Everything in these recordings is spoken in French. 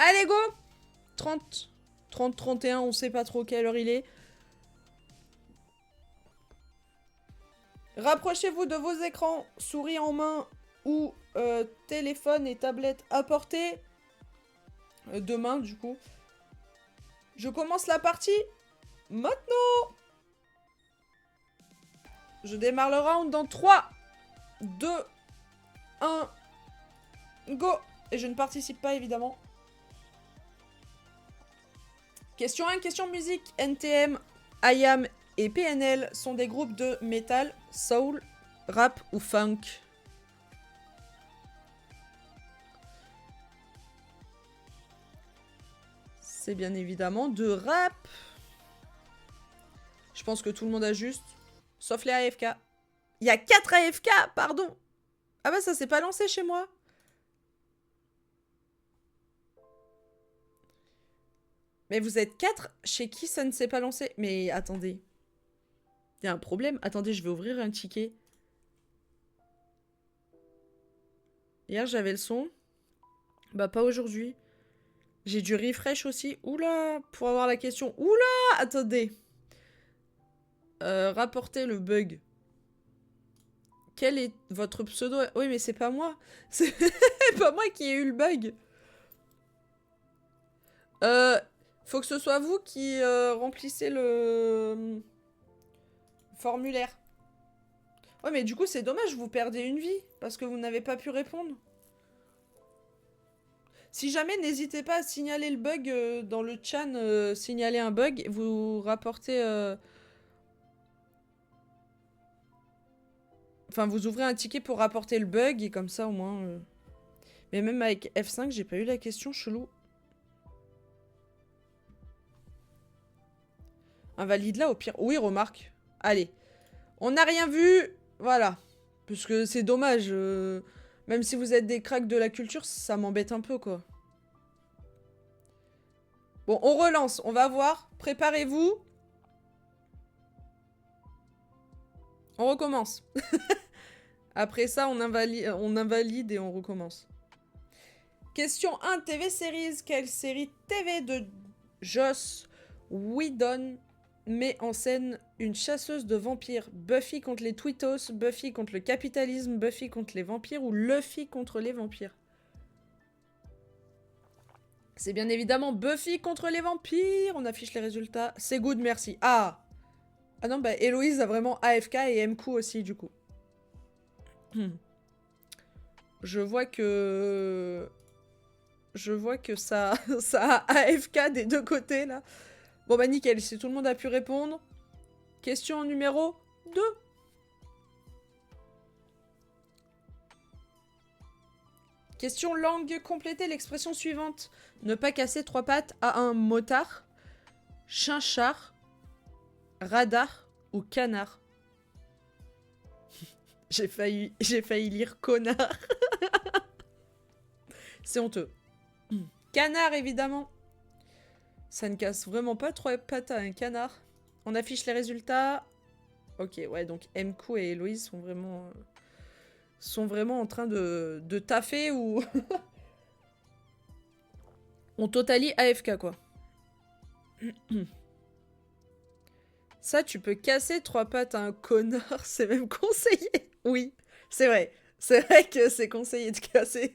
Allez, go 30, 30, 31, on sait pas trop quelle heure il est. Rapprochez-vous de vos écrans, souris en main ou téléphone et tablette à portée. De main, du coup. Je commence la partie maintenant. Je démarre le round dans 3, 2, 1, go. Et je ne participe pas, évidemment. Question 1, question musique. NTM, IAM et PNL sont des groupes de metal, soul, rap ou funk. C'est bien évidemment de rap. Je pense que tout le monde a juste. Sauf les AFK. Il y a 4 AFK, pardon. Ah bah ça s'est pas lancé chez moi. Mais vous êtes 4 chez qui ça ne s'est pas lancé. Mais attendez. Il y a un problème. Attendez, je vais ouvrir un ticket. Hier, j'avais le son. Bah, pas aujourd'hui. J'ai du refresh aussi. Oula, pour avoir la question. Oula, attendez. Rapportez le bug. Quel est votre pseudo? Oui, mais c'est pas moi. C'est pas moi qui ai eu le bug. Faut que ce soit vous qui remplissez le formulaire. Ouais, mais du coup, c'est dommage, vous perdez une vie parce que vous n'avez pas pu répondre. Si jamais, n'hésitez pas à signaler le bug dans le chat, signaler un bug, vous rapportez... Enfin, vous ouvrez un ticket pour rapporter le bug et comme ça, au moins... Mais même avec F5, j'ai pas eu la question, chelou. Invalide là, au pire. Oui, remarque. Allez. On n'a rien vu. Voilà. Parce que c'est dommage. Même si vous êtes des cracks de la culture, ça m'embête un peu, quoi. Bon, on relance. On va voir. Préparez-vous. On recommence. Après ça, on invalide et on recommence. Question 1. TV Series. Quelle série TV de Joss Whedon met en scène une chasseuse de vampires? Buffy contre les Twittos, Buffy contre le capitalisme, Buffy contre les vampires ou Luffy contre les vampires? C'est bien évidemment Buffy contre les vampires. On affiche les résultats. C'est good, merci. Ah! Ah non, bah Héloïse a vraiment AFK et MQ aussi, du coup. Je vois que ça, ça a AFK des deux côtés, là. Bon bah nickel, si tout le monde a pu répondre. Question numéro 2. Question langue, complétez l'expression suivante. Ne pas casser 3 pattes à un motard, chinchard, radar ou canard. J'ai failli lire connard. C'est honteux. Canard, évidemment. Ça ne casse vraiment pas 3 pattes à un canard. On affiche les résultats. Ok, ouais, donc MQ et Héloïse sont vraiment en train de taffer ou... On totalie AFK, quoi. Ça, tu peux casser 3 pattes à un connard, c'est même conseillé. Oui, c'est vrai. C'est vrai que c'est conseillé de casser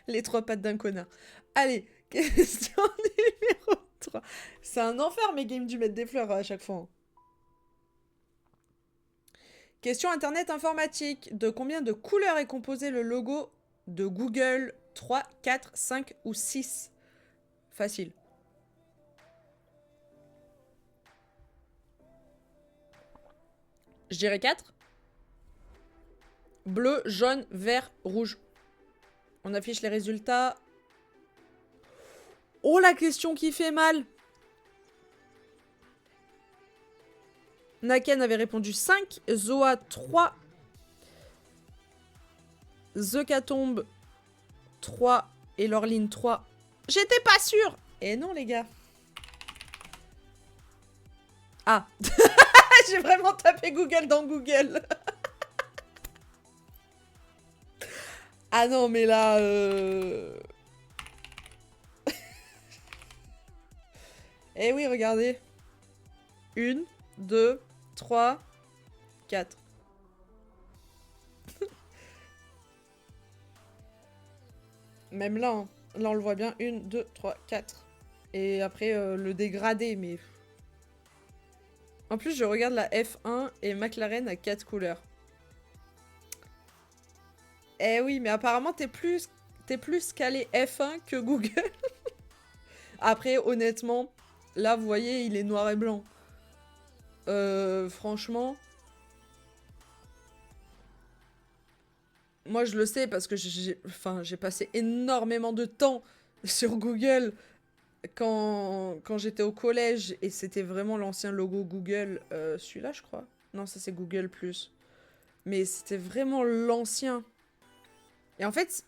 les 3 pattes d'un connard. Allez, question numéro 3. C'est un enfer, mes games du mettre des fleurs à chaque fois. Question internet informatique. De combien de couleurs est composé le logo de Google? 3, 4, 5 ou 6? Facile. Je dirais 4. Bleu, jaune, vert, rouge. On affiche les résultats. Oh, la question qui fait mal. Naken avait répondu 5. Zoa 3. Zekatombe 3. Et Lorline 3. J'étais pas sûre. Et non, les gars. Ah. J'ai vraiment tapé Google dans Google. Ah non, mais là... Eh oui, regardez. 1, 2, 3, 4. Même là, hein. Là, on le voit bien. 1, 2, 3, 4. Et après, le dégradé, mais... En plus, je regarde la F1 et McLaren a 4 couleurs. Eh oui, mais apparemment, t'es plus calé F1 que Google. Après, honnêtement, là, vous voyez, il est noir et blanc. Franchement... Moi, je le sais parce que j'ai passé énormément de temps sur Google quand j'étais au collège et c'était vraiment l'ancien logo Google. Celui-là, je crois. Non, ça c'est Google+. Mais c'était vraiment l'ancien. Et en fait,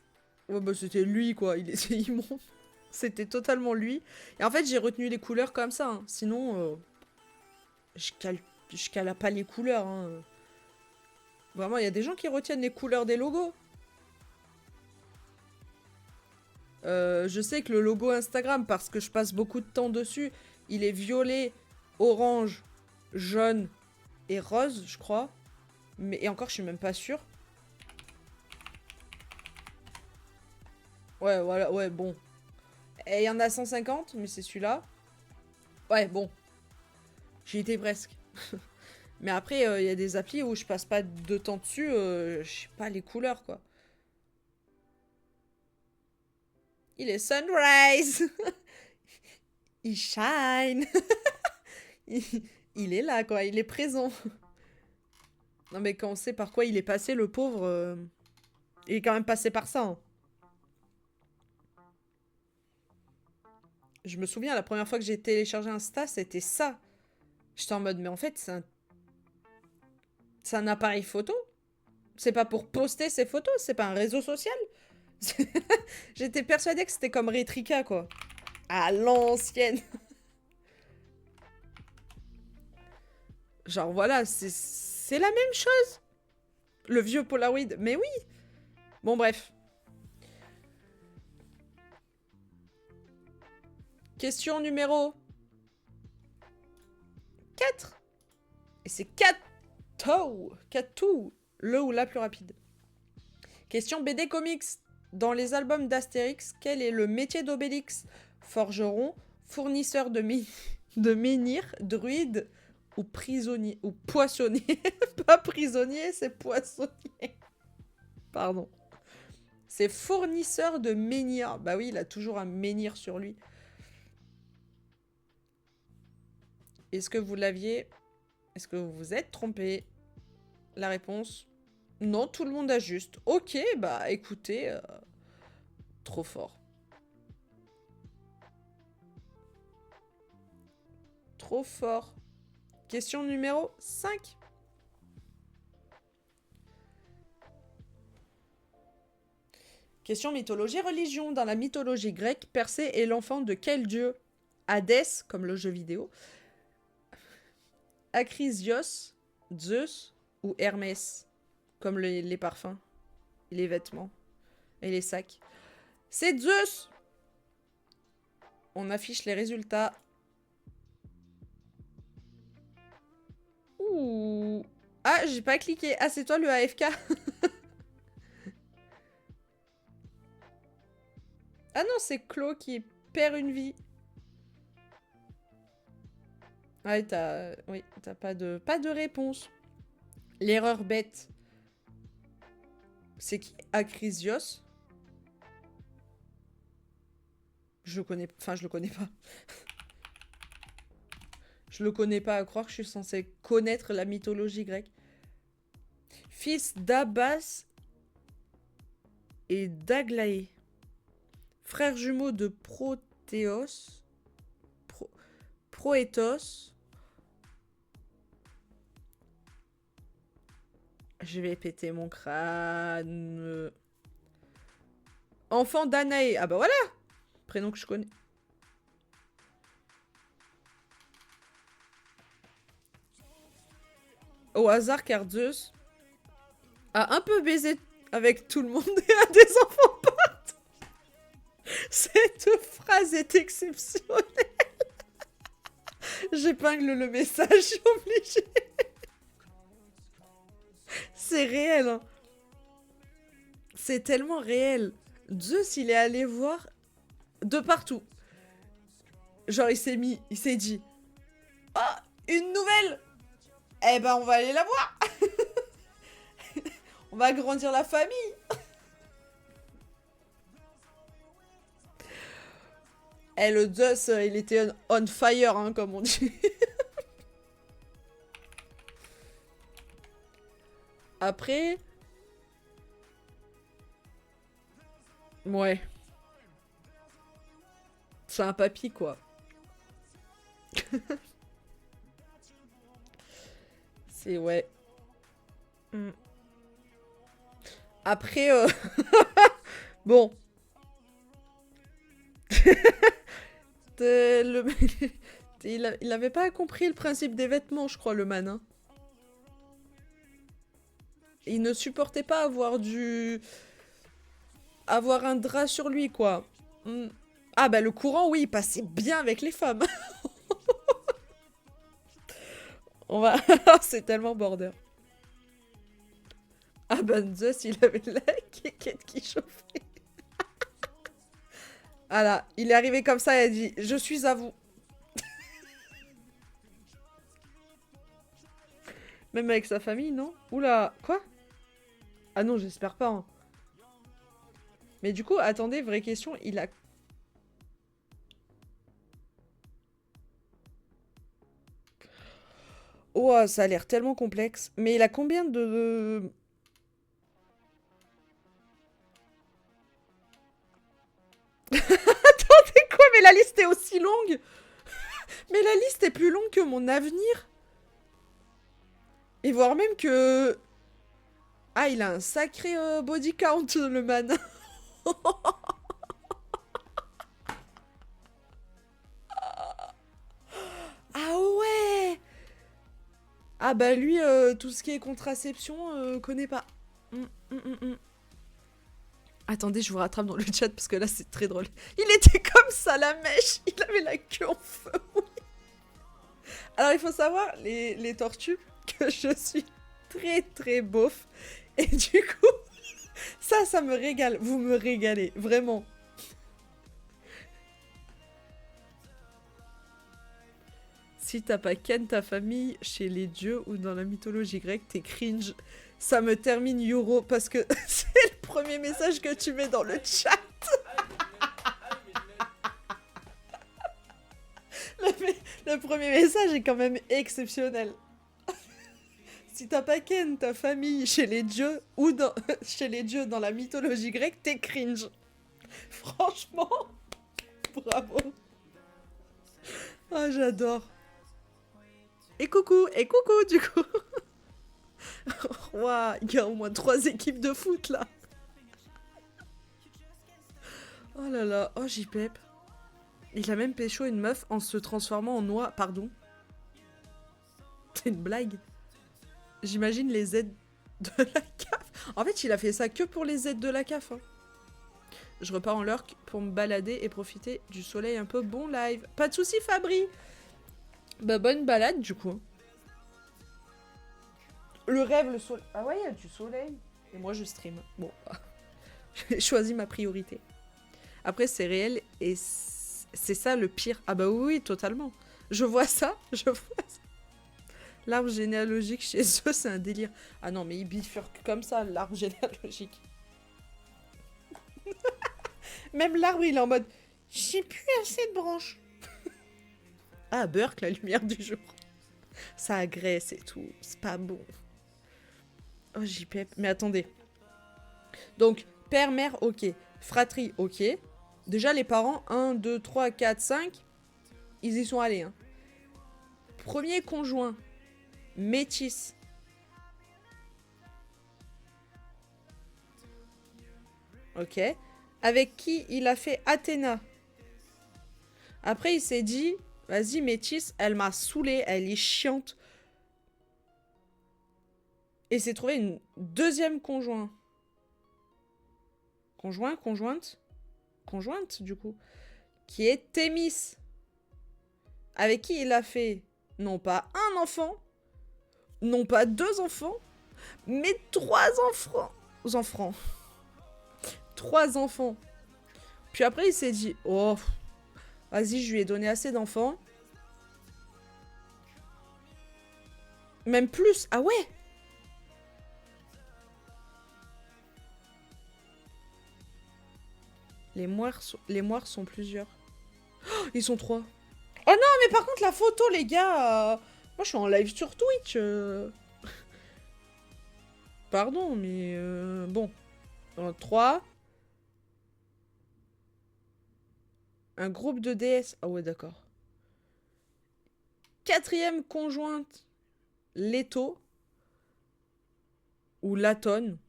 ouais, bah, c'était lui, quoi. C'est immonde. C'était totalement lui. Et en fait, j'ai retenu les couleurs comme ça. Hein. Sinon, je cale pas les couleurs. Hein. Vraiment, il y a des gens qui retiennent les couleurs des logos. Je sais que le logo Instagram, parce que je passe beaucoup de temps dessus, il est violet, orange, jaune et rose, je crois. Et encore, je suis même pas sûre. Ouais, voilà, ouais, bon. Et il y en a 150, mais c'est celui-là. Ouais, bon. J'y étais presque. Mais après, il y a des applis où je passe pas de temps dessus, je sais pas les couleurs, quoi. Il est sunrise. Il shine. il est là, quoi. Il est présent. Non, mais quand on sait par quoi il est passé, le pauvre... Il est quand même passé par ça. Hein. Je me souviens, la première fois que j'ai téléchargé Insta, c'était ça. J'étais en mode, mais en fait, c'est un appareil photo. C'est pas pour poster ses photos, c'est pas un réseau social. J'étais persuadée que c'était comme Retrika, quoi. À l'ancienne. Genre, voilà, c'est la même chose. Le vieux Polaroid, mais oui. Bon, bref. Question numéro 4. Et c'est 4 tout, le ou la plus rapide. Question BD Comics. Dans les albums d'Astérix, quel est le métier d'Obélix? Forgeron, fournisseur de menhirs, druide ou prisonnier? Ou poissonnier. Pas prisonnier, c'est poissonnier. Pardon. C'est fournisseur de menhirs. Bah oui, il a toujours un menhir sur lui. Est-ce que vous l'aviez? Est-ce que vous vous êtes trompé? La réponse... Non, tout le monde a juste. Ok, bah écoutez... Trop fort. Trop fort. Question numéro 5. Question mythologie religion. Dans la mythologie grecque, Persée est l'enfant de quel dieu? Hadès, comme le jeu vidéo. Acrisios, Zeus ou Hermès, comme les parfums, les vêtements et les sacs. C'est Zeus! On affiche les résultats. Ouh. Ah, j'ai pas cliqué. Ah, c'est toi le AFK. Ah non, c'est Clo qui perd une vie. Ouais, t'as pas de réponse. L'erreur bête. C'est qui? Acrisios? Je le connais pas. Je le connais pas, à croire que je suis censée connaître la mythologie grecque. Fils d'Abas et d'Aglaé. Frère jumeau de Protéos. Proétos. Je vais péter mon crâne. Enfant d'Anaé. Ah bah voilà! Prénom que je connais. Au hasard, car Zeus a un peu baisé avec tout le monde et a des enfants partout. Cette phrase est exceptionnelle. J'épingle le message, je suis obligée. C'est réel, hein. C'est tellement réel. Zeus, il est allé voir de partout. Genre, il s'est dit, oh, une nouvelle. Eh ben, on va aller la voir. On va agrandir la famille. Eh, le Zeus, il était on fire, hein, comme on dit. Après... Ouais. C'est un papy, quoi. C'est... Ouais. Mm. Après... Bon. Le... il avait pas compris le principe des vêtements, je crois, le man. Hein. Il ne supportait pas avoir avoir un drap sur lui, quoi. Mm. Ah bah le courant, oui, il passait bien avec les femmes. On va... C'est tellement border. Ah bah Zeus, il avait la quéquette qui chauffait. Ah là, il est arrivé comme ça et a dit « Je suis à vous ». Même avec sa famille, non? Oula, quoi? Ah non, j'espère pas. Hein. Mais du coup, attendez, vraie question, il a... Oh, ça a l'air tellement complexe. Mais il a combien de... Attendez, quoi? Mais la liste est aussi longue? Mais la liste est plus longue que mon avenir? Et voire même que... Ah, il a un sacré body count, le man. Ah ouais! Ah bah lui, tout ce qui est contraception, connaît pas. Attendez, je vous rattrape dans le chat parce que là c'est très drôle. Il était comme ça, la mèche. Il avait la queue en feu. Oui. Alors il faut savoir, les tortues, que je suis très très beauf. Et du coup, ça me régale. Vous me régalez, vraiment. Si t'as pas ken ta famille chez les dieux ou dans la mythologie grecque, t'es cringe. Ça me termine Yoro parce que c'est le premier message que tu mets dans le chat. Le premier message est quand même exceptionnel. Si t'as pas ken ta famille chez les dieux ou chez les dieux dans la mythologie grecque, t'es cringe. Franchement, bravo. Ah, j'adore. Et coucou, du coup. Waouh, il y a au moins 3 équipes de foot là. Oh là là, oh JPEP. Il a même pécho une meuf en se transformant en noix. Pardon. C'est une blague. J'imagine les aides de la CAF. En fait, il a fait ça que pour les aides de la CAF. Hein. Je repars en lurk pour me balader et profiter du soleil un peu. Bon live. Pas de soucis, Fabri. Bah, bonne balade du coup. Le rêve, le soleil. Ah ouais, il y a du soleil. Et moi, je stream. Bon, j'ai choisi ma priorité. Après, c'est réel et c'est ça le pire. Ah bah oui, totalement. Je vois ça, je vois ça. L'arbre généalogique chez eux, c'est un délire. Ah non, mais ils bifurquent comme ça, l'arbre généalogique. Même l'arbre, il est en mode... J'ai plus assez de branches. Ah, Burke, la lumière du jour. Ça agresse et tout. C'est pas bon. Oh, JPEP. Mais attendez. Donc, père, mère, ok. Fratrie, ok. Déjà, les parents, 1, 2, 3, 4, 5, ils y sont allés. Hein. Premier conjoint, métis. Ok. Avec qui il a fait Athéna. Après, il s'est dit, vas-y, métis, elle m'a saoulée, elle est chiante. Et s'est trouvé une deuxième conjointe. Conjointe, du coup. Qui est Thémis. avec qui il a fait non pas un enfant, non pas 2 enfants, mais 3 enfants. 3 enfants. Puis après, il s'est dit, oh, vas-y, je lui ai donné assez d'enfants. Même plus. Ah ouais. Les moires sont plusieurs. Oh, ils sont 3. Oh non, mais par contre, la photo, les gars... Moi, je suis en live sur Twitch. Pardon, mais... Bon. 3. Un groupe de déesses. Ah ouais, d'accord. 4e conjointe, Leto. Ou Latone.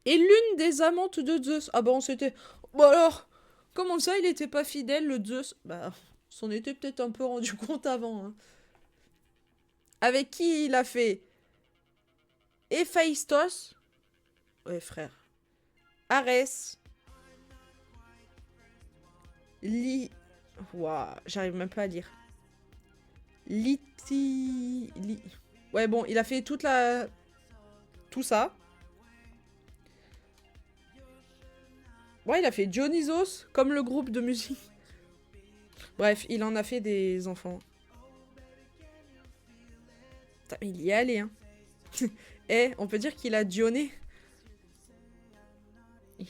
Et l'une des amantes de Zeus. Ah bah on s'était... Bon alors, comment ça, il était pas fidèle, le Zeus? Bah, on s'en était peut-être un peu rendu compte avant. Hein. Avec qui il a fait Héphaïstos. Ouais, frère. Arès. Ouah, j'arrive même pas à lire. Ouais, bon, il a fait toute la... Tout ça. Ouais, il a fait Dionysos, comme le groupe de musique. Bref, il en a fait des enfants. Putain, mais il y est allé, hein. Eh, on peut dire qu'il a dionné.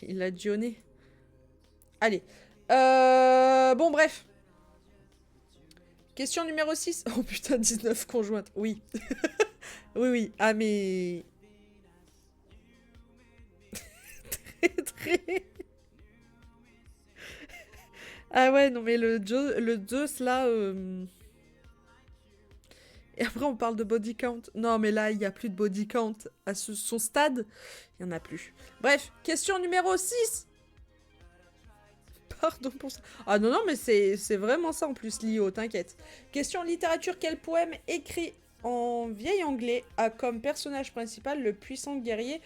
Il a dionné. Allez. Bon, bref. Question numéro 6. Oh putain, 19 conjointes. Oui. Oui, oui. Ah, mais... très... Ah ouais, non, mais le Zeus, là... Et après, on parle de body count. Non, mais là, il n'y a plus de body count. À son stade, il n'y en a plus. Bref, question numéro 6. Pardon pour ça. Ah non, non, mais c'est vraiment ça en plus, Lio, t'inquiète. Question littérature. Quel poème écrit en vieil anglais a comme personnage principal le puissant guerrier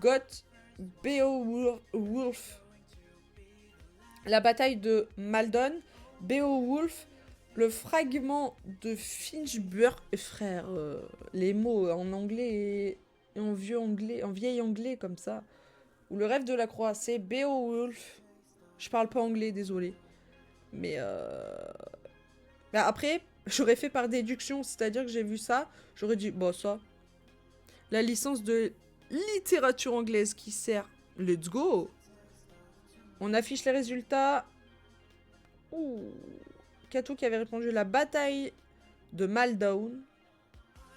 Goth Beowulf? La bataille de Maldon, Beowulf, le fragment de Finchburg, frère, les mots en anglais et en vieux anglais, en vieil anglais comme ça, ou le rêve de la croix, c'est Beowulf. Je parle pas anglais, désolé. Mais bah après, j'aurais fait par déduction, c'est-à-dire que j'ai vu ça, j'aurais dit, bon ça, la licence de littérature anglaise qui sert, let's go. On affiche les résultats. Ouh. Katou qui avait répondu la bataille de Maldon.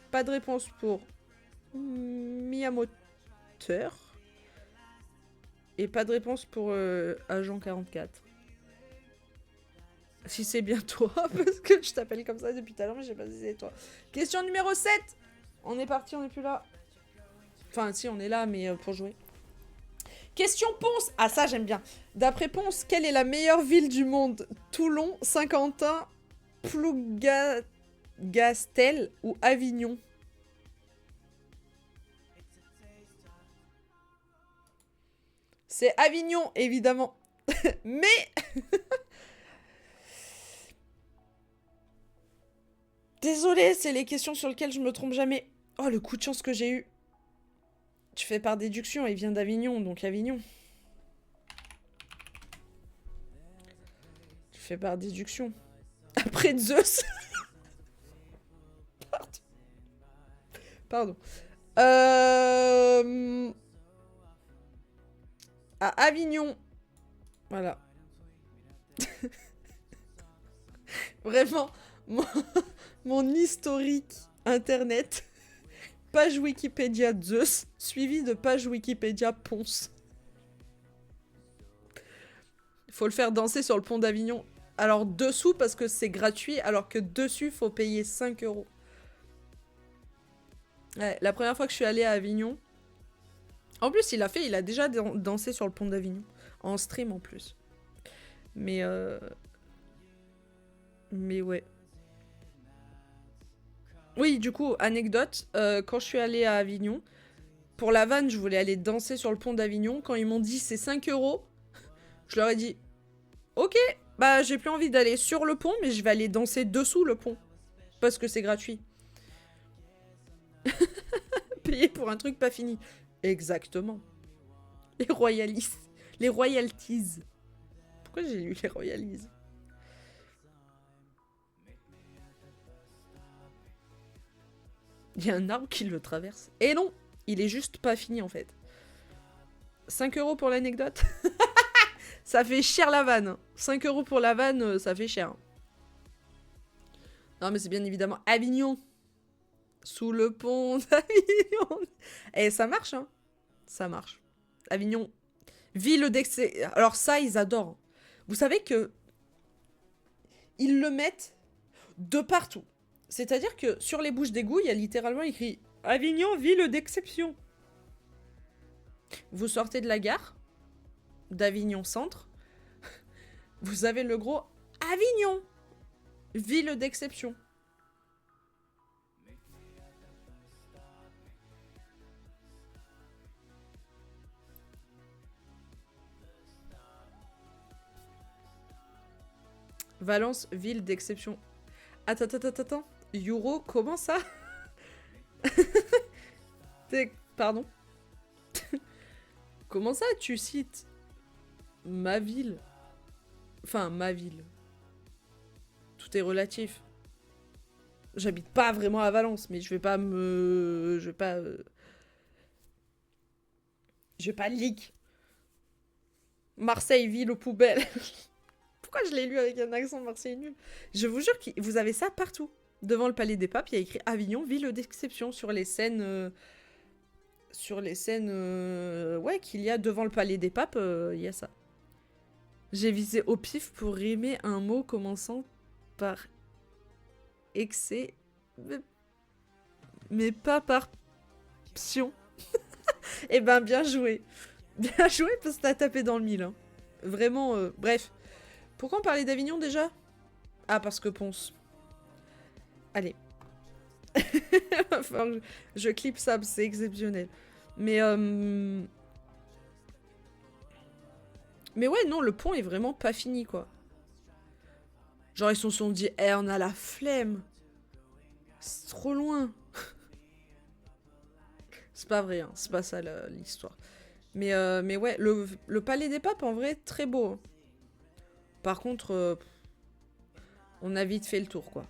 Pas de réponse pour Miyamoto. Et pas de réponse pour Agent 44. Si c'est bien toi, parce que je t'appelle comme ça depuis tout à l'heure, mais je sais pas si c'est toi. Question numéro 7. On est parti, on n'est plus là. Enfin, si, on est là, mais pour jouer. Question Ponce. Ah, ça, j'aime bien. D'après Ponce, quelle est la meilleure ville du monde? Toulon, Saint-Quentin, Plougastel ou Avignon? C'est Avignon, évidemment. Mais... Désolée, c'est les questions sur lesquelles je me trompe jamais. Oh, le coup de chance que j'ai eu. Tu fais par déduction, il vient d'Avignon, donc Avignon. Tu fais par déduction. Après Zeus. Pardon. À Avignon. Voilà. Vraiment, mon historique internet. Page Wikipédia Zeus, suivi de page Wikipédia Ponce. Il faut le faire danser sur le pont d'Avignon. Alors dessous parce que c'est gratuit, alors que dessus, faut payer 5 €. Ouais, la première fois que je suis allée à Avignon... En plus, il a déjà dansé sur le pont d'Avignon. En stream en plus. Mais ouais. Oui, du coup, anecdote, quand je suis allée à Avignon, pour la vanne, je voulais aller danser sur le pont d'Avignon. Quand ils m'ont dit c'est 5 €, je leur ai dit ok. Bah, j'ai plus envie d'aller sur le pont, mais je vais aller danser dessous le pont. Parce que c'est gratuit. Payer pour un truc pas fini. Exactement. Les royalies. Les royalties. Pourquoi j'ai lu les royalies? Il y a un arbre qui le traverse. Et non, il est juste pas fini en fait. 5 € pour l'anecdote. Ça fait cher la vanne. 5 € pour la vanne, ça fait cher. Non mais c'est bien évidemment Avignon. Sous le pont d'Avignon. Et ça marche, hein. Ça marche. Avignon. Ville d'excès. Alors ça, ils adorent. Vous savez que ils le mettent de partout. C'est-à-dire que sur les bouches d'égout, il y a littéralement écrit Avignon, ville d'exception. Vous sortez de la gare d'Avignon Centre, vous avez le gros Avignon, ville d'exception. Valence, ville d'exception. Attends. Euro, comment ça? Pardon? Comment ça tu cites ma ville? Enfin, ma ville. Tout est relatif. J'habite pas vraiment à Valence, mais je vais pas me... Je vais pas leak. Marseille, ville aux poubelles. Pourquoi je l'ai lu avec un accent marseillais nul? Je vous jure que vous avez ça partout. Devant le Palais des Papes, il y a écrit Avignon, ville d'exception sur les scènes... ouais, qu'il y a devant le Palais des Papes, il y a ça. J'ai visé au pif pour rimer un mot commençant par excès, mais pas par psion. Eh ben, bien joué. Bien joué parce que t'as tapé dans le mille. Hein. Vraiment, bref. Pourquoi on parlait d'Avignon déjà? Ah, parce que Ponce. Allez. Enfin, je clip ça, c'est exceptionnel. Mais ouais, non, le pont est vraiment pas fini, quoi. Genre, ils se sont dit, on a la flemme. C'est trop loin. C'est pas vrai, hein. C'est pas ça l'histoire. Mais ouais, le Palais des Papes, en vrai, très beau. Hein. Par contre, on a vite fait le tour, quoi.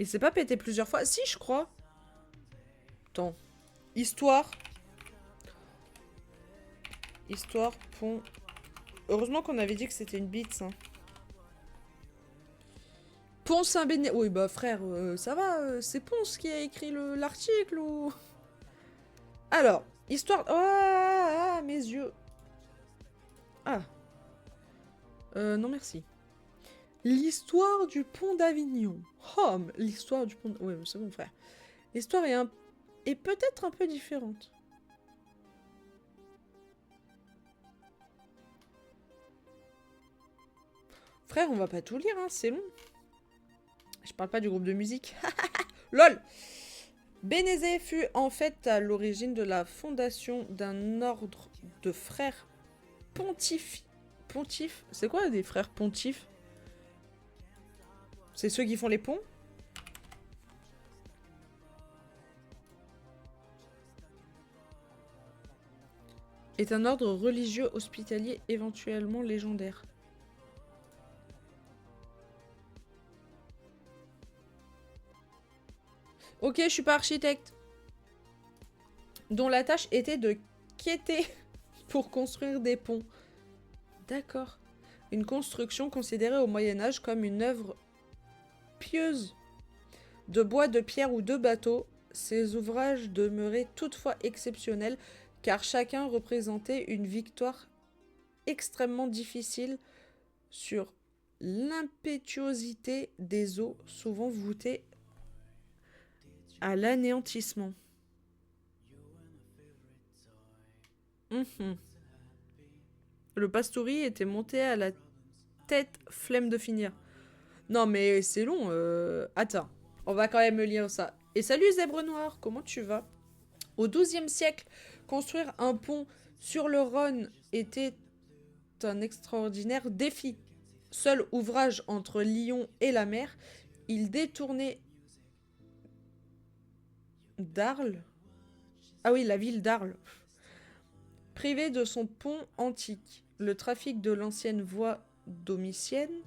Il s'est pas pété plusieurs fois. Si, je crois. Attends. Histoire, pont. Heureusement qu'on avait dit que c'était une bite, ça. Pont Saint-Béné... Oui, bah frère, ça va, c'est Ponce qui a écrit l'article ou... Alors, histoire... Ah, mes yeux. Ah. Non, merci. L'histoire du pont d'Avignon. Oh, l'histoire du pont... Ouais, c'est bon, frère. L'histoire est peut-être un peu différente. Frère, on va pas tout lire, hein, c'est long. Je parle pas du groupe de musique. LOL. Bénézet fut en fait à l'origine de la fondation d'un ordre de frères pontifes. Pontifs? C'est quoi des frères pontifs? C'est ceux qui font les ponts? Est un ordre religieux hospitalier éventuellement légendaire. Ok, je suis pas architecte. Dont la tâche était de quêter pour construire des ponts. D'accord. Une construction considérée au Moyen-Âge comme une œuvre pieuse. De bois, de pierre ou de bateau, ces ouvrages demeuraient toutefois exceptionnels car chacun représentait une victoire extrêmement difficile sur l'impétuosité des eaux, souvent voûtées à l'anéantissement. Le pastouri était monté à la tête, flemme de finir. Non mais c'est long, attends, on va quand même lire ça. Et salut Zèbre Noir, comment tu vas? Au XIIe siècle, construire un pont sur le Rhône était un extraordinaire défi. Seul ouvrage entre Lyon et la mer, il détournait d'Arles. Ah oui, la ville d'Arles. Privé de son pont antique, le trafic de l'ancienne voie domitienne,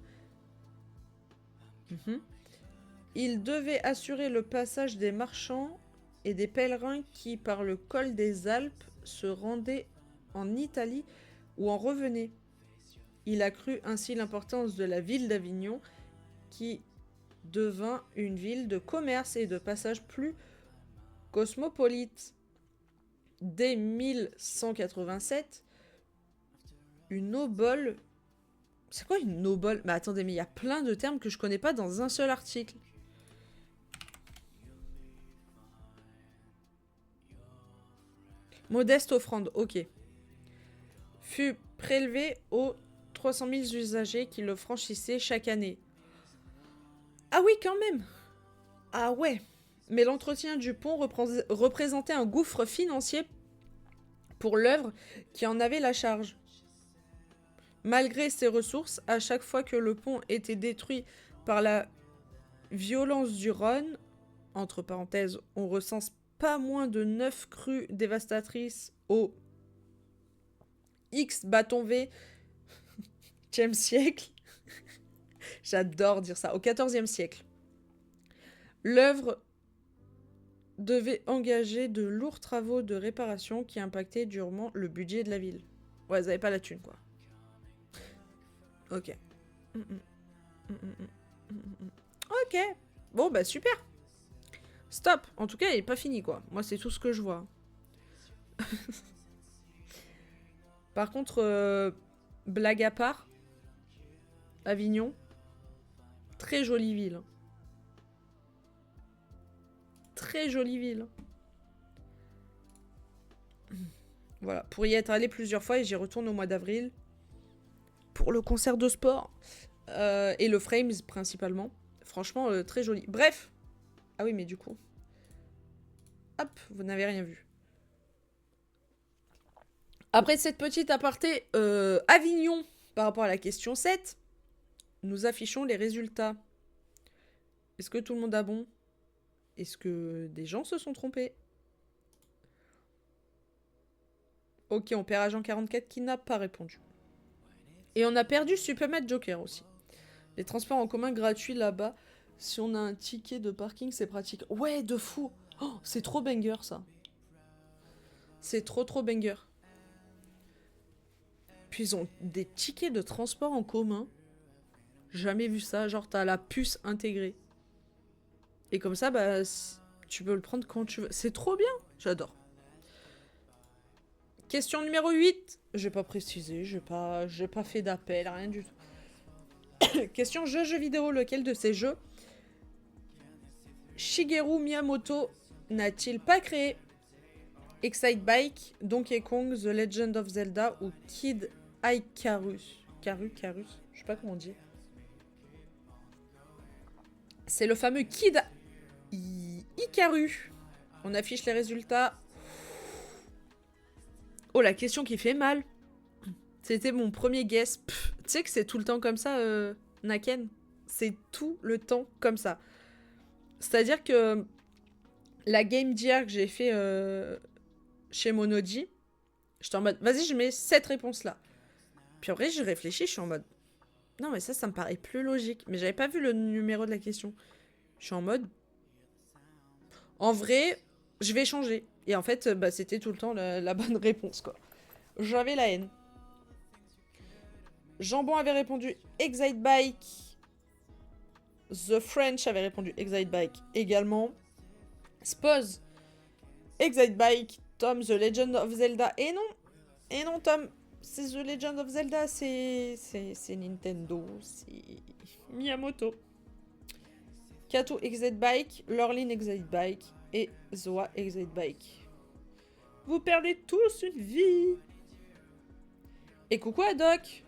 il devait assurer le passage des marchands et des pèlerins qui, par le col des Alpes, se rendaient en Italie ou en revenaient. Il accrut ainsi l'importance de la ville d'Avignon, qui devint une ville de commerce et de passage plus cosmopolite. Dès 1187, une obole... C'est quoi une obole? Mais attendez, mais il y a plein de termes que je connais pas dans un seul article. Modeste offrande, ok. Fut prélevé aux 300 000 usagers qui le franchissaient chaque année. Ah oui, quand même. Ah ouais. Mais l'entretien du pont représentait un gouffre financier pour l'œuvre qui en avait la charge. Malgré ses ressources, à chaque fois que le pont était détruit par la violence du Rhône, entre parenthèses, on recense pas moins de 9 crues dévastatrices au X bâton V, 10e siècle. J'adore dire ça, au 14e siècle. L'œuvre devait engager de lourds travaux de réparation qui impactaient durement le budget de la ville. Ouais, ils avaient pas la thune, quoi. Ok. Ok. Bon, bah super. Stop. En tout cas, il est pas fini, quoi. Moi, c'est tout ce que je vois. Par contre, blague à part, Avignon, très jolie ville. Très jolie ville. Voilà, pour y être allé plusieurs fois et j'y retourne au mois d'avril. Pour le concert de sport. Et le Frames, principalement. Franchement, très joli. Bref. Ah oui, mais du coup... Hop, vous n'avez rien vu. Après cette petite aparté Avignon par rapport à la question 7, nous affichons les résultats. Est-ce que tout le monde a bon? Est-ce que des gens se sont trompés? Ok, on perd Agent 44 qui n'a pas répondu. Et on a perdu Supermat Joker aussi. Les transports en commun gratuits là-bas. Si on a un ticket de parking, c'est pratique. Ouais, de fou. Oh, c'est trop banger, ça. C'est trop banger. Puis ils ont des tickets de transport en commun. Jamais vu ça. Genre, t'as la puce intégrée. Et comme ça, bah, tu peux le prendre quand tu veux. C'est trop bien. J'adore. Question numéro 8. Je vais pas préciser. J'ai pas fait d'appel. Rien du tout. Question jeu vidéo. Lequel de ces jeux Shigeru Miyamoto n'a-t-il pas créé? Excitebike, Donkey Kong, The Legend of Zelda ou Kid Icarus? Carus? Je sais pas comment on dit. C'est le fameux Kid Icarus. On affiche les résultats. Oh, la question qui fait mal. C'était mon premier guess. Tu sais que c'est tout le temps comme ça, Naken? C'est tout le temps comme ça. C'est-à-dire que la game d'hier que j'ai fait chez Monodi, j'étais en mode, vas-y, je mets cette réponse-là. Puis après, je réfléchis, je suis en mode, non, mais ça me paraît plus logique. Mais j'avais pas vu le numéro de la question. Je suis en mode, en vrai, je vais changer. Et en fait, bah, c'était tout le temps la bonne réponse, quoi. J'avais la haine. Jambon avait répondu Excitebike. The French avait répondu Excitebike également. Spoz, Excitebike. Tom, The Legend of Zelda. Et non, Tom, c'est The Legend of Zelda, c'est Nintendo, c'est Miyamoto. Kato Excitebike, Lorlin Excitebike et Zoa Excitebike. Vous perdez tous une vie. Et coucou à Doc.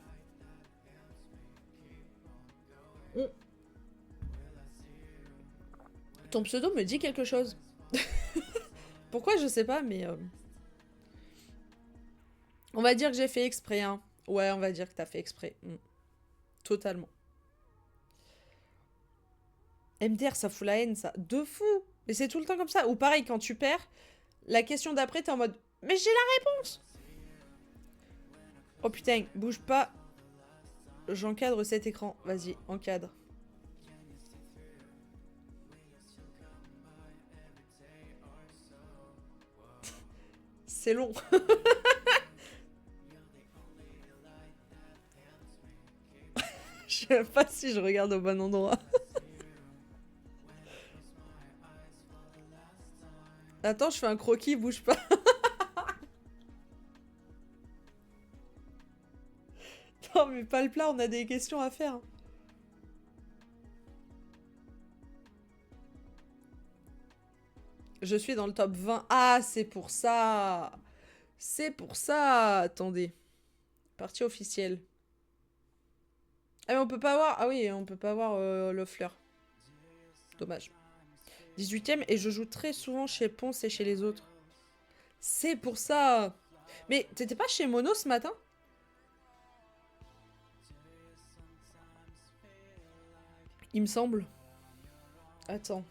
Ton pseudo me dit quelque chose. Pourquoi, je sais pas, mais... On va dire que j'ai fait exprès, hein. Ouais, on va dire que t'as fait exprès. Totalement. MDR, ça fout la haine, ça. De fou. Mais c'est tout le temps comme ça. Ou pareil, quand tu perds, la question d'après, t'es en mode... Mais j'ai la réponse. Oh putain, bouge pas. J'encadre cet écran. Vas-y, encadre. C'est long. Je sais même pas si je regarde au bon endroit. Attends, je fais un croquis, bouge pas. Non, mais pas le plat, on a des questions à faire. Je suis dans le top 20. Ah, c'est pour ça. C'est pour ça. Attendez. Partie officielle. Ah, mais on peut pas avoir... Ah oui, on peut pas avoir le fleur. Dommage. 18ème, et je joue très souvent chez Ponce et chez les autres. C'est pour ça. Mais t'étais pas chez Mono ce matin? Il me semble. Attends.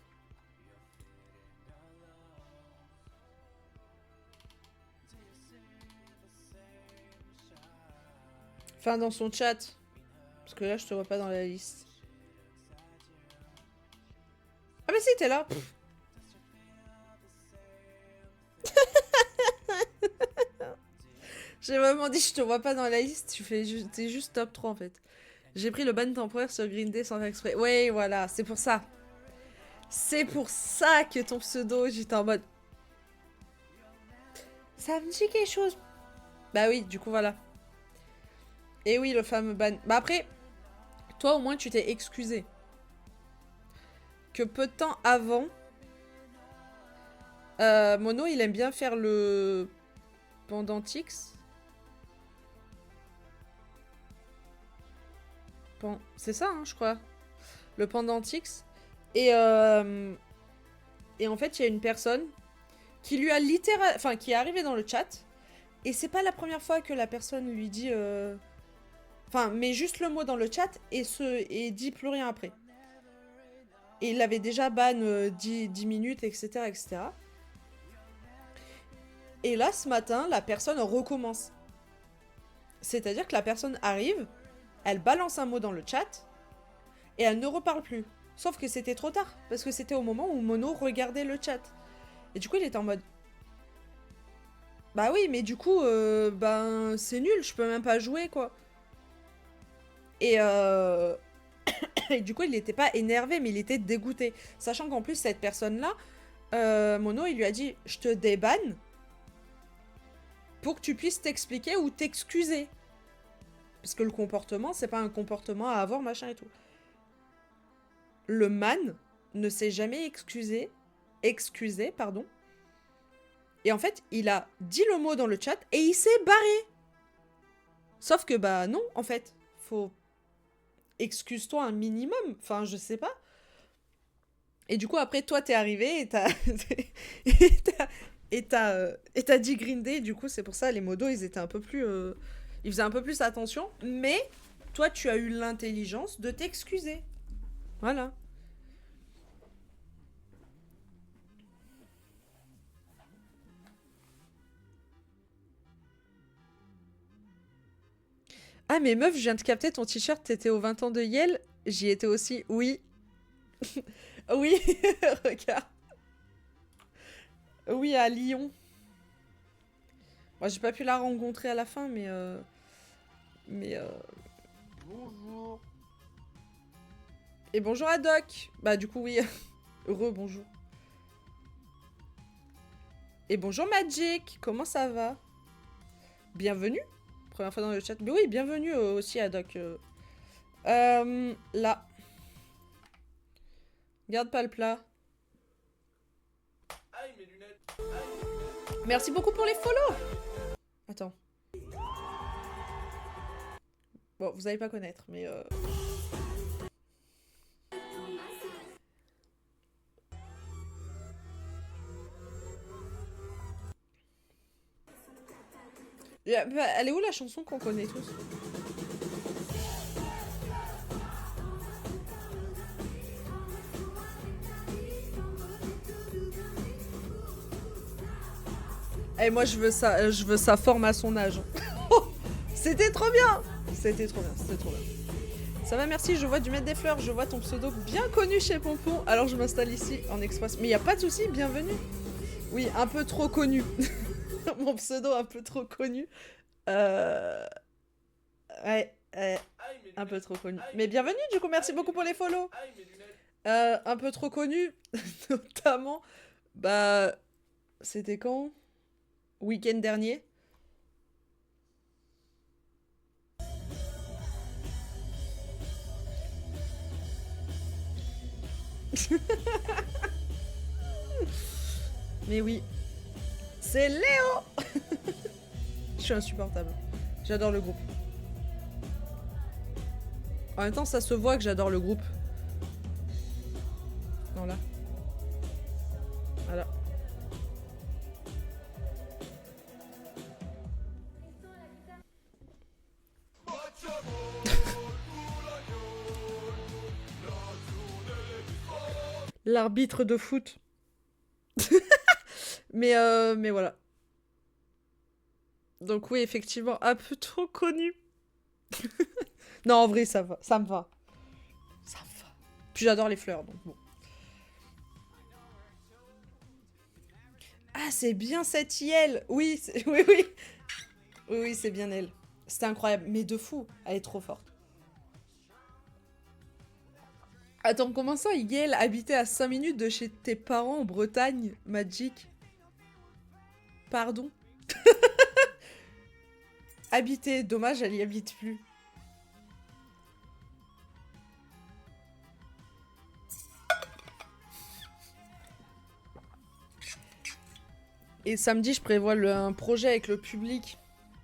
Enfin, dans son chat. Parce que là, je te vois pas dans la liste. Ah mais si, t'es là. J'ai vraiment dit, je te vois pas dans la liste. T'es juste top 3 en fait. J'ai pris le ban temporaire sur Green Day sans faire exprès. Ouais, voilà, c'est pour ça. C'est pour ça que ton pseudo, j'étais en mode... Ça me dit quelque chose. Bah oui, du coup, voilà. Et oui, le fameux ban. Bah après, toi au moins tu t'es excusé. Que peu de temps avant, Mono, il aime bien faire le Pendantix. C'est ça, hein, je crois. Le Pendantix. Et en fait, il y a une personne qui lui a littéralement... Enfin, qui est arrivée dans le chat. Et c'est pas la première fois que la personne lui dit... Enfin, met juste le mot dans le chat et dit plus rien après. Et il avait déjà ban 10 minutes, etc., etc. Et là, ce matin, la personne recommence. C'est-à-dire que la personne arrive, elle balance un mot dans le chat, et elle ne reparle plus. Sauf que c'était trop tard, parce que c'était au moment où Mono regardait le chat. Et du coup, il était en mode... Bah oui, mais du coup, ben, c'est nul, je peux même pas jouer, quoi. Et, et du coup, il n'était pas énervé, mais il était dégoûté. Sachant qu'en plus, cette personne-là, Mono, il lui a dit, je te débanne pour que tu puisses t'expliquer ou t'excuser. Parce que le comportement, c'est pas un comportement à avoir, machin et tout. Le man ne s'est jamais excusé, pardon. Et en fait, il a dit le mot dans le chat et il s'est barré. Sauf que, bah non, en fait. Faut... Excuse-toi un minimum. Enfin, je sais pas. Et du coup, après, toi, t'es arrivé et t'as... et t'as dit Green Day. Du coup, c'est pour ça, les modos, ils étaient un peu plus... Ils faisaient un peu plus attention. Mais, toi, tu as eu l'intelligence de t'excuser. Voilà. Ah, mais meuf, je viens de capter ton t-shirt, t'étais aux 20 ans de Yale. J'y étais aussi, oui. Oui, regarde. Oui, à Lyon. Moi, j'ai pas pu la rencontrer à la fin, mais... Bonjour. Et bonjour à Doc. Bah, du coup, oui. Bonjour. Et bonjour Magic. Comment ça va? Bienvenue. Première fois dans le chat. Mais oui, bienvenue aussi à Doc. Là. Garde pas le plat. Aïe, mes lunettes. Merci beaucoup pour les follow. Attends. Bon, vous allez pas connaître, mais... Elle est où la chanson qu'on connaît tous? Et moi je veux sa forme à son âge. C'était trop bien. C'était trop bien, c'était trop bien. Ça va, merci, je vois du mettre des fleurs, je vois ton pseudo bien connu chez Pompon, alors je m'installe ici en express. Mais y a pas de souci, bienvenue. Oui, un peu trop connu. Mon pseudo un peu trop connu. Ouais, un peu trop connu. Mais bienvenue du coup, merci beaucoup pour les follow. Un peu trop connu, notamment, bah, c'était quand? Week-end dernier. Mais oui, c'est Léo. Je suis insupportable. J'adore le groupe. En même temps, ça se voit que j'adore le groupe. Non, là. Voilà. L'arbitre de foot. mais voilà. Donc oui, effectivement, un peu trop connu. Non, en vrai, ça va. Ça me va. Ça me va. Puis j'adore les fleurs, donc bon. Ah, c'est bien cette IL. Oui, oui, oui. Oui, oui, c'est bien elle. C'était incroyable. Mais de fou. Elle est trop forte. Attends, comment ça, Yel habitait à 5 minutes de chez tes parents en Bretagne, Magic? Pardon? Habiter, dommage, elle y habite plus. Et samedi, je prévois un projet avec le public.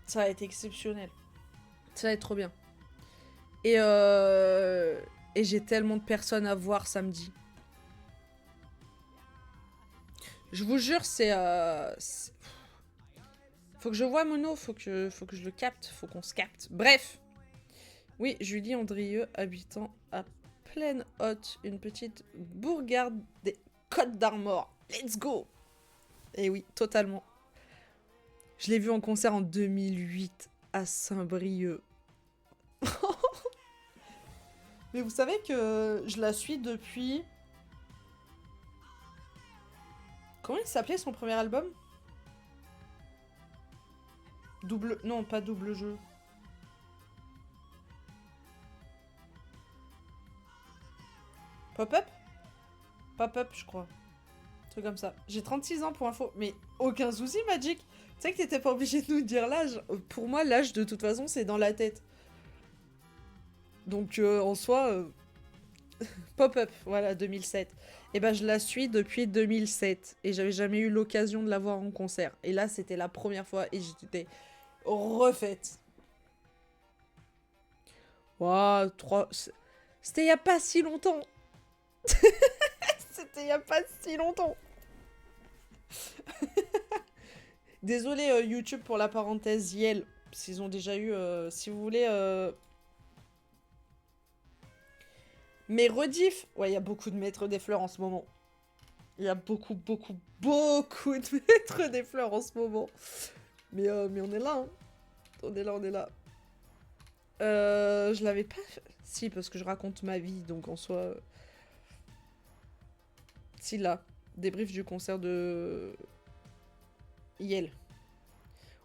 Ça va être exceptionnel. Ça va être trop bien. Et j'ai tellement de personnes à voir samedi. Je vous jure, faut que je voie Mono, faut que je le capte, faut qu'on se capte. Bref. Oui, Julie Andrieux, habitant à Plaine Haute, une petite bourgade des Côtes d'Armor. Let's go! Et oui, totalement. Je l'ai vu en concert en 2008 à Saint-Brieuc. Mais vous savez que je la suis depuis... Comment il s'appelait son premier album? Double... Non, pas double jeu. Pop-up? Pop-up, je crois. Un truc comme ça. J'ai 36 ans pour info. Mais aucun souci, Magic. Tu sais que t'étais pas obligé de nous dire l'âge. Pour moi, l'âge, de toute façon, c'est dans la tête. Donc, en soi... Pop-up, voilà, 2007. Et ben, je la suis depuis 2007. Et j'avais jamais eu l'occasion de la voir en concert. Et là, c'était la première fois. Et j'étais refaite. Waouh, 3... C'était il y a pas si longtemps. C'était il y a pas si longtemps. Désolé YouTube pour la parenthèse Yel. S'ils ont déjà eu... si vous voulez... Mais rediff. Ouais, il y a beaucoup de maîtres des fleurs en ce moment. Il y a beaucoup de maîtres des fleurs en ce moment. Mais on est là, hein. On est là. Je l'avais pas fait. Si, parce que je raconte ma vie, donc en soi... Si, là. Débrief du concert de... Yel.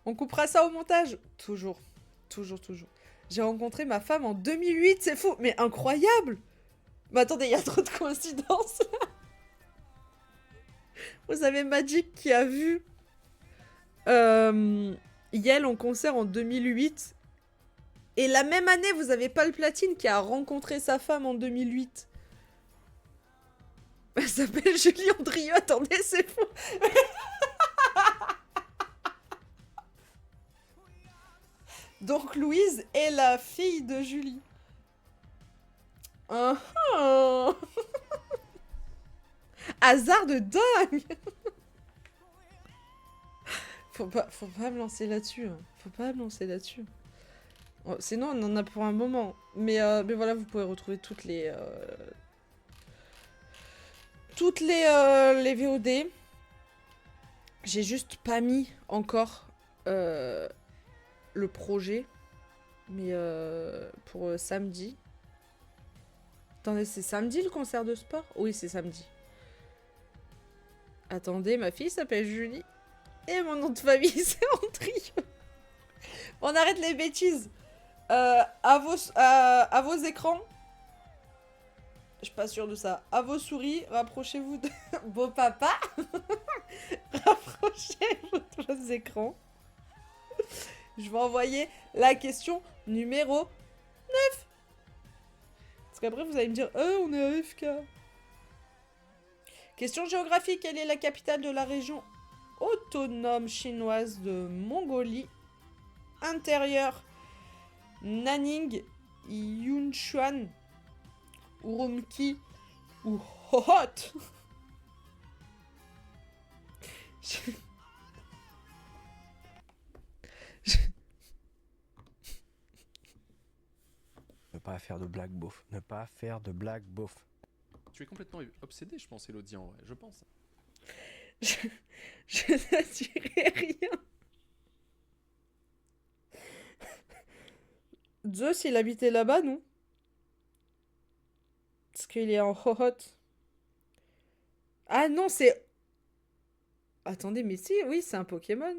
On coupera ça au montage. Toujours. J'ai rencontré ma femme en 2008, c'est fou. Mais incroyable. Mais attendez, il y a trop de coïncidences. Vous avez Magic qui a vu Yel en concert en 2008. Et la même année, vous avez Palplatine qui a rencontré sa femme en 2008. Elle s'appelle Julie Andrieux. Attendez, c'est fou. Donc Louise est la fille de Julie. Hasard de dingue. Faut pas me lancer là-dessus. Hein. Faut pas me lancer là-dessus. Oh, sinon, on en a pour un moment. Mais voilà, vous pouvez retrouver toutes les les VOD. J'ai juste pas mis encore le projet. Mais pour samedi. Attendez, c'est samedi le concert de sport? Oui, c'est samedi. Attendez, ma fille s'appelle Julie. Et mon nom de famille, c'est Andrieux. On arrête les bêtises. À vos écrans. Je suis pas sûre de ça. À vos souris, rapprochez-vous de vos papas. Rapprochez-vous de vos écrans. Je vais envoyer la question numéro 9. Parce qu'après, vous allez me dire, on est AFK. Question géographique. Quelle est la capitale de la région autonome chinoise de Mongolie intérieure? Nanning, Yunchuan, Urumqi ou Hohhot? Ne pas faire de blagues beauf. Ne pas faire de blagues beauf. Tu es complètement obsédé, je pense, Elodie, en vrai. Je pense. Je ne dirai rien. Zeus, il habitait là-bas, non? Parce qu'il est en Hohhot. Ah non, c'est... Attendez, mais si, oui, c'est un Pokémon.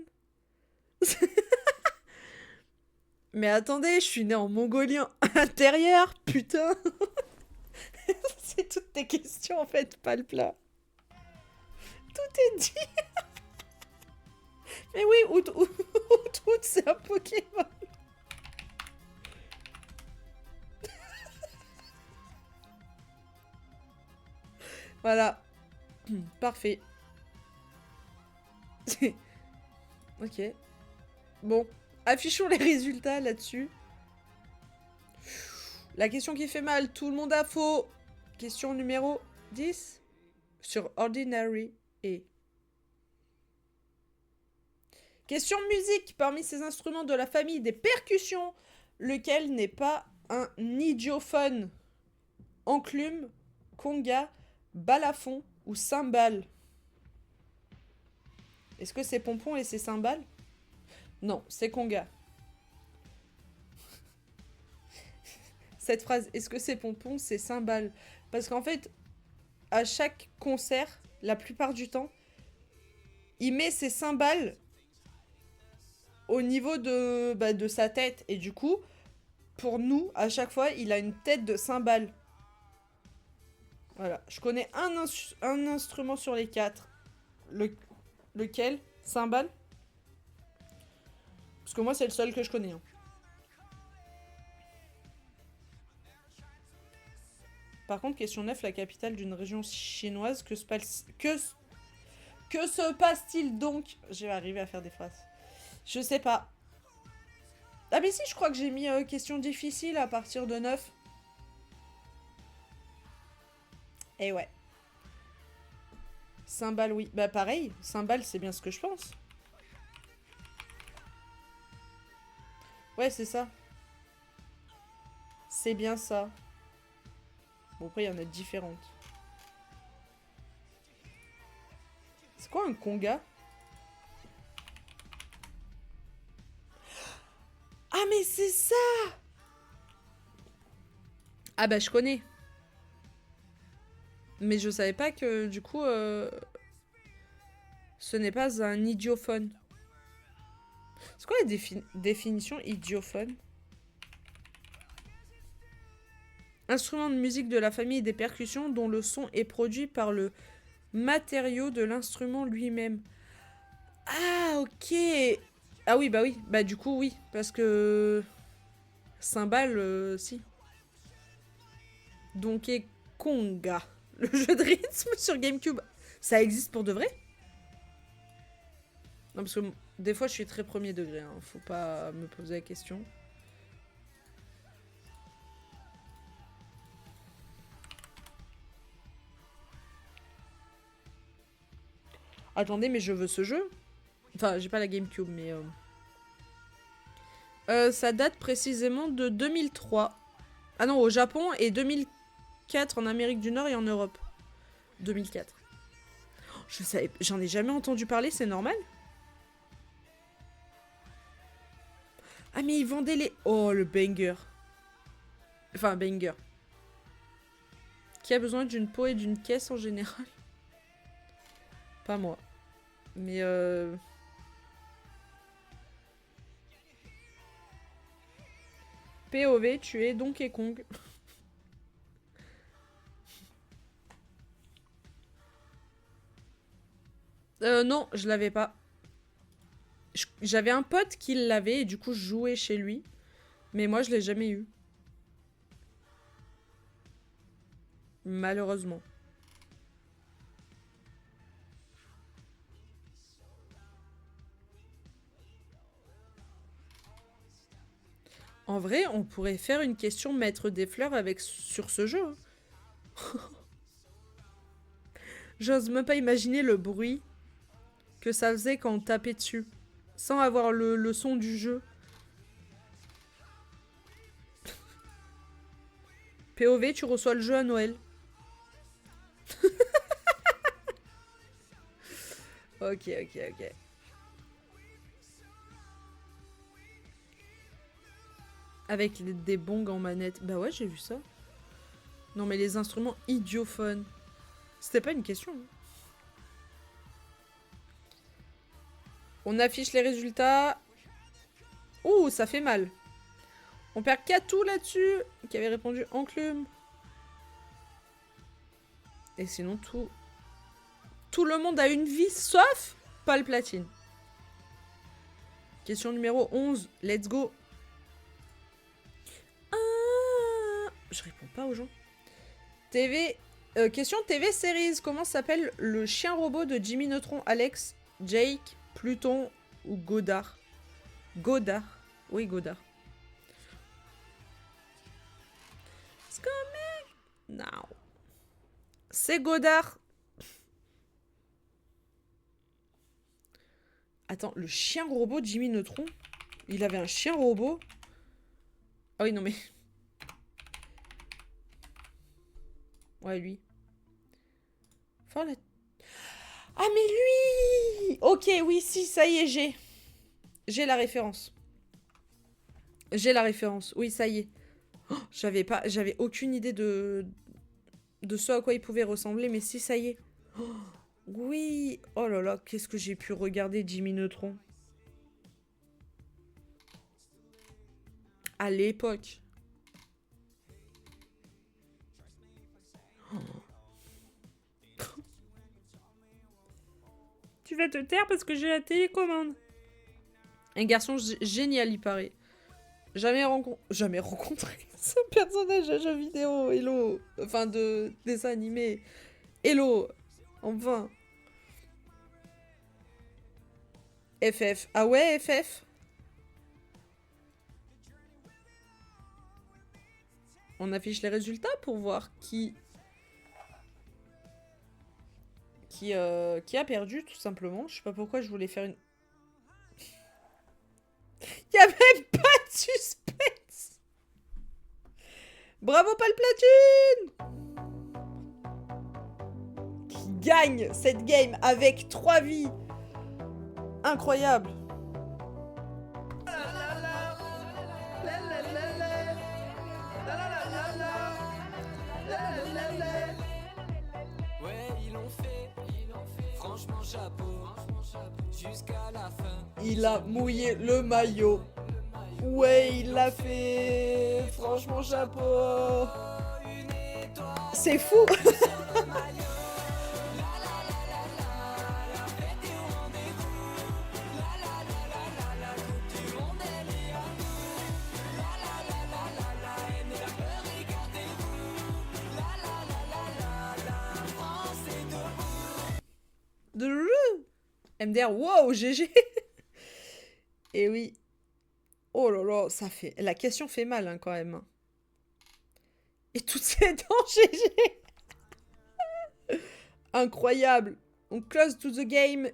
Mais attendez, je suis né en mongolien intérieur, putain. C'est toutes tes questions, en fait, pas le plat. Tout est dit. Mais oui, Out, c'est un Pokémon. Voilà. Parfait. Ok. Bon. Affichons les résultats là-dessus. La question qui fait mal. Tout le monde a faux. Question numéro 10. Sur Ordinary et... Question musique. Parmi ces instruments de la famille des percussions, lequel n'est pas un idiophone? Enclume, conga, balafon ou cymbale? Est-ce que c'est pompon et c'est cymbale? Non, c'est conga. Cette phrase, est-ce que c'est pompon, c'est cymbale? Parce qu'en fait, à chaque concert, la plupart du temps, il met ses cymbales au niveau de sa tête. Et du coup, pour nous, à chaque fois, il a une tête de cymbale. Voilà. Je connais un instrument sur les 4. Lequel? Cymbale? Parce que moi, c'est le seul que je connais. Hein. Par contre, question 9, la capitale d'une région chinoise, que se passe-t-il donc? Je vais arriver à faire des phrases. Je sais pas. Ah mais si, je crois que j'ai mis question difficile à partir de 9. Eh ouais. Cymbale, oui. Bah pareil, cymbale, c'est bien ce que je pense. Ouais, c'est ça. C'est bien ça. Bon, après, il y en a différentes. C'est quoi un conga? Ah, mais c'est ça! Ah bah, je connais. Mais je savais pas que, du coup, ce n'est pas un idiophone. C'est quoi la définition idiophone? Instrument de musique de la famille des percussions dont le son est produit par le matériau de l'instrument lui-même. Ah, ok. Ah oui, bah oui. Bah du coup, oui. Parce que... Cymbale, si. Donkey Konga. Le jeu de rythme sur GameCube. Ça existe pour de vrai? Non, parce que des fois, je suis très premier degré. Hein. Faut pas me poser la question. Attendez, mais je veux ce jeu. Enfin, j'ai pas la GameCube, mais... ça date précisément de 2003. Ah non, au Japon, et 2004 en Amérique du Nord et en Europe. 2004. Oh, je savais... J'en ai jamais entendu parler, c'est normal? Ah, mais ils vendaient les... Oh, le banger. Enfin, banger. Qui a besoin d'une peau et d'une caisse en général? Pas moi. Mais POV, tu es Donkey Kong. Non, je l'avais pas. J'avais un pote qui l'avait et du coup je jouais chez lui. Mais moi je l'ai jamais eu. Malheureusement. En vrai, on pourrait faire une question maître des fleurs avec sur ce jeu. Hein. J'ose même pas imaginer le bruit que ça faisait quand on tapait dessus. Sans avoir le son du jeu. POV, tu reçois le jeu à Noël. Ok, ok, ok. Avec des bongs en manette. Bah ouais, j'ai vu ça. Non mais les instruments idiophones. C'était pas une question. Hein. On affiche les résultats. Ouh, ça fait mal. On perd Katou là-dessus, qui avait répondu enclume. Et sinon, tout le monde a une vie, sauf pas le platine. Question numéro 11. Let's go. Je réponds pas aux gens. Question TV Series. Comment s'appelle le chien robot de Jimmy Neutron, Alex, Jake, Pluton ou Godard? Godard. Oui, Godard. It's coming now. C'est Godard. Attends, le chien robot de Jimmy Neutron? Il avait un chien robot? Ah oui, non mais... Ouais, lui. Enfin, la... Ah, mais lui! Ok, oui, si, ça y est, j'ai. J'ai la référence. J'ai la référence. Oui, ça y est. Oh, j'avais aucune idée de ce à quoi il pouvait ressembler, mais si, ça y est. Oh, oui! Oh là là, qu'est-ce que j'ai pu regarder Jimmy Neutron. À l'époque. Oh. Tu vas te taire parce que j'ai la télécommande. Un garçon génial, il paraît. Jamais rencontré ce personnage de jeu vidéo. Hello. Enfin, de dessin animé. Hello. Enfin. FF. Ah ouais, FF? On affiche les résultats pour voir qui a perdu, tout simplement. Je sais pas pourquoi je voulais faire une... Il y a même pas de suspense. Bravo, Palplatine, qui gagne cette game avec 3 vies. Incroyable. Franchement chapeau, jusqu'à la fin. Il a mouillé le maillot. Ouais, il l'a fait. Franchement, chapeau. C'est fou. MDR, wow, GG. Et oui. Oh là là, ça fait... La question fait mal, hein, quand même. Et toutes ces dents, GG. Incroyable. On close to the game.